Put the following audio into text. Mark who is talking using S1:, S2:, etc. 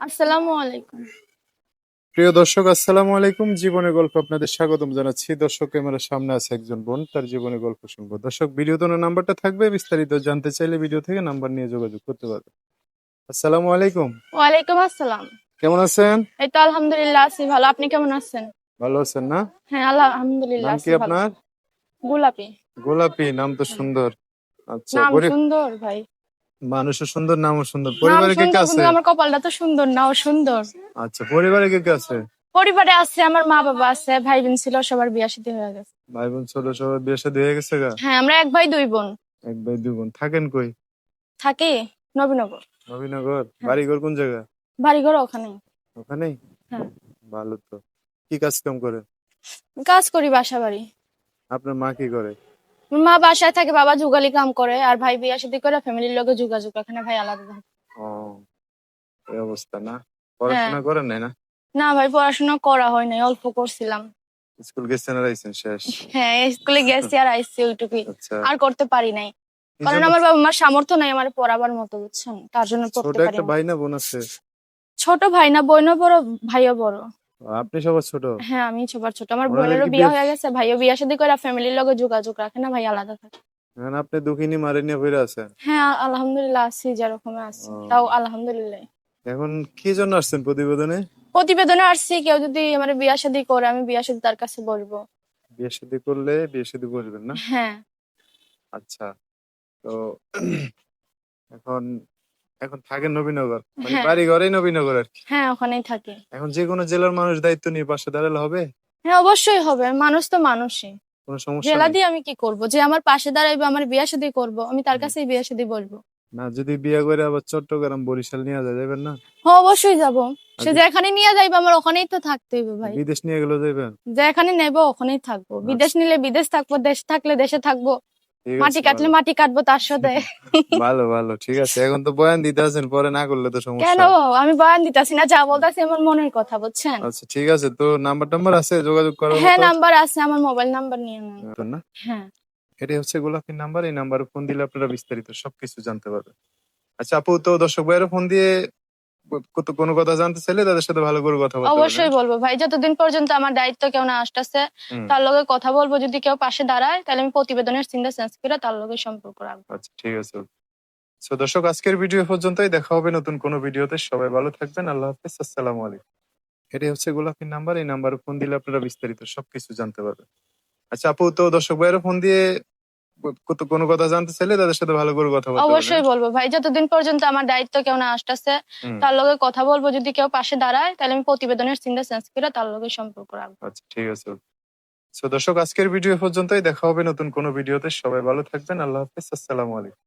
S1: আসসালামু আলাইকুম।
S2: প্রিয় দর্শক, আসসালামু আলাইকুম। জীবনের গল্প আপনাদের স্বাগতম জানাচ্ছি। দর্শক, ক্যামেরার সামনে আছে একজন বোন, তার জীবনের গল্প শুনবো। দর্শক, ভিডিওতে ওনার নাম্বারটা থাকবে, বিস্তারিত জানতে চাইলে ভিডিও থেকে নাম্বার নিয়ে যোগাযোগ করতে পারবে। আসসালামু আলাইকুম।
S1: ওয়ালাইকুম আসসালাম।
S2: কেমন আছেন?
S1: এই তো আলহামদুলিল্লাহ আছি ভালো। আপনি কেমন আছেন?
S2: ভালো আছেন না?
S1: হ্যাঁ, আলহামদুলিল্লাহ
S2: নাম কি
S1: আছি ভালো।
S2: আপনার?
S1: গোলাপি।
S2: গোলাপি, নাম তো
S1: হ্যাঁ।
S2: সুন্দর। আচ্ছা,
S1: নাম সুন্দর ভাই।
S2: মানুষও সুন্দর, নামও সুন্দর।
S1: নাম
S2: পরিবারে কে কে
S1: সুন্দর কিন্তু
S2: আছে?
S1: আমার কপালটা তো সুন্দর না, ও সুন্দর।
S2: আচ্ছা, পরিবারে কে কে আছে?
S1: পরিবারে আছে আমার মা বাবা আছে, ভাই বোন ছিল, সবার বিয়ে শাদী হয়ে গেছে।
S2: ভাই বোন ছোট, সবার বিয়ে শাদী হয়ে গেছে গা?
S1: হ্যাঁ, আমরা এক ভাই দুই বোন।
S2: এক ভাই দুই বোন। থাকেন কই?
S1: থাকি নবীনগর।
S2: নবীনগর।
S1: হ্যাঁ,
S2: বাড়িঘর কোন জায়গা?
S1: বাড়িঘর ওখানে।
S2: ওখানেই।
S1: হ্যাঁ,
S2: ভালো তো। কি কাজ কাম করে?
S1: কাজ করি বাসা বাড়ি।
S2: আপনার মা কি করে?
S1: মা বাসায় থাকে, বাবা যুগালি কাম করে, আর ভাই বিয়ে শাদী করে ফ্যামিলির লোকে যোগাযোগ রাখে না, ভাই আলাদা থাকে।
S2: ও, এই অবস্থা না?
S1: হ্যাঁ।
S2: পড়াশোনা করেন নাই না?
S1: না ভাই, পড়াশোনা করা হয় নাই, অল্প করছিলাম।
S2: স্কুল গেছেন আর আইছেন শেষ?
S1: হ্যাঁ, স্কুলে গেছি আর আইসি ওইটুকুই।
S2: আচ্ছা।
S1: আর করতে পারি নাই,
S2: কি
S1: কারণ
S2: জন্য?
S1: আমার বাবা মার সামর্থ্য নাই আমার পড়াবার মতো, বুঝছেন, তার জন্য
S2: ছোট
S1: পড়তে পারি
S2: একটা
S1: না।
S2: ভাই না বোন আছে?
S1: ছোট ভাই না, বোনও বড়, ভাইও বড়।
S2: আপনি সবার ছোট?
S1: হ্যাঁ, আমি সবার ছোট। আমার
S2: ওনাদের
S1: বোনেরও
S2: কি
S1: বিয়ে
S2: বিয়ে?
S1: হয়ে গেছে, ভাইও বিয়ে শাদী করে ফ্যামিলির লগে যোগাযোগ রাখে না, ভাই আলাদা থাকে।
S2: এখন আপনি দুঃখিনী মারে নিয়ে বইরা আছেন?
S1: হ্যাঁ, আলহামদুলিল্লাহ আছি যেরকম আছি, তাও
S2: ও,
S1: আলহামদুলিল্লাহ।
S2: এখন কি জন্য আসছেন প্রতিবেদনে?
S1: প্রতিবেদনে আসছি, কেউ যদি আমার বিয়ে শাদী করে আমি বিয়ে শাদী তার কাছে বলবো।
S2: বিয়ে শাদী করলে বিয়ে শাদী বসবেন না?
S1: হ্যাঁ।
S2: আচ্ছা। তো এখন এখন থাকেন নবীনগর, মানে
S1: হ্যাঁ।
S2: বাড়ি ঘরেই নবীনগর আর কি?
S1: হ্যাঁ, ওখানেই থাকি।
S2: এখন যে কোনো জেলার মানুষ দায়িত্ব নিয়ে পাশে দাঁড়ালে হবে?
S1: হ্যাঁ, অবশ্যই হবে, মানুষ তো মানুষই।
S2: কোনো সমস্যা
S1: জেলা
S2: নেই?
S1: দিয়ে আমি কি করব? যে আমার পাশে দাঁড়াইবে, আমার বিয়ে শাদী করবো, আমি তার কাছেই বিয়ে শাদী বলবো।
S2: না, যদি বিয়ে করে আবার চট্টগ্রাম বরিশাল নিয়ে যাবেন না?
S1: হ্যাঁ, অবশ্যই যাব।
S2: আর
S1: সে যেখানে নিয়ে যাইবে আমার ওখানেই তো থাকতে হইবে ভাই।
S2: বিদেশ নিয়ে গেলেও যাবেন?
S1: যেখানে নেব ওখানেই থাকবো, বিদেশ
S2: আচ্ছা,
S1: নিলে বিদেশ থাকবো, দেশ থাকলে দেশে থাকবো।
S2: ঠিক
S1: মাটি
S2: আছে,
S1: কাটলে
S2: ভালো।
S1: মাটি কাটবো তার সাথে।
S2: ভালো ভালো, ঠিক আছে। এখন তো বয়ান দিতে আছেন, পরে না করলে তো
S1: কেন?
S2: সমস্যা।
S1: আমি বয়ান দিতেছি না, যা বলতেছি আমার মনের কথা, বুঝছেন।
S2: আচ্ছা, ঠিক আছে। তো নাম্বার টাম্বার আছে যোগাযোগ করার
S1: হ্যাঁ,
S2: মতো?
S1: নাম্বার আছে, আমার মোবাইল নাম্বার নিয়ে নেন।
S2: না,
S1: হ্যাঁ।
S2: এটাই হচ্ছে গোলাপীর নাম্বার। এই নাম্বারে ফোন দিলে আপনারা বিস্তারিত সবকিছু জানতে পারবেন। আচ্ছা আপু, তো দর্শক ভাইয়েরা ফোন দিয়ে কোনো কথা জানতে চাইলে তাদের সাথে ভালো করে কথা বলতে পারেন,
S1: অবশ্যই
S2: হ্যাঁ?
S1: বলবো ভাই, যতদিন পর্যন্ত আমার দায়িত্ব কেউ না আসতেছে
S2: হুম।
S1: তার লগে কথা বলবো, যদি কেউ পাশে দাঁড়ায় তাহলে আমি প্রতিবেদনের চিন্তা চেঞ্জ করে তার লগে সম্পর্ক রাখবো।
S2: আচ্ছা, ঠিক আছে। তো দর্শক, আজকের ভিডিও পর্যন্তই। দেখা হবে নতুন কোনো ভিডিওতে। সবাই ভালো থাকবেন। আল্লাহ হাফেজ। আসসালামু আলাইকুম। এটাই হচ্ছে গোলাপীর নাম্বার। এই নাম্বারে ফোন দিলে আপনারা বিস্তারিত সবকিছু জানতে পারবেন। আচ্ছা আপু, তো দর্শক ভাইয়েরা ফোন দিয়ে কোনো কথা জানতে চাইলে তাদের সাথে ভালো করে কথা বলতে পারেন,
S1: অবশ্যই
S2: হ্যাঁ?
S1: বলবো ভাই, যতদিন পর্যন্ত আমার দায়িত্ব কেউ না আসতেছে
S2: হুম।
S1: তার লগে কথা বলবো, যদি কেউ পাশে দাঁড়ায় তাহলে আমি প্রতিবেদনের চিন্তা চেঞ্জ করে তার লগে সম্পর্ক রাখবো।
S2: আচ্ছা, ঠিক আছে। তো দর্শক, আজকের ভিডিও পর্যন্তই। দেখা হবে নতুন কোনো ভিডিওতে। সবাই ভালো থাকবেন। আল্লাহ হাফেজ। আসসালামু আলাইকুম।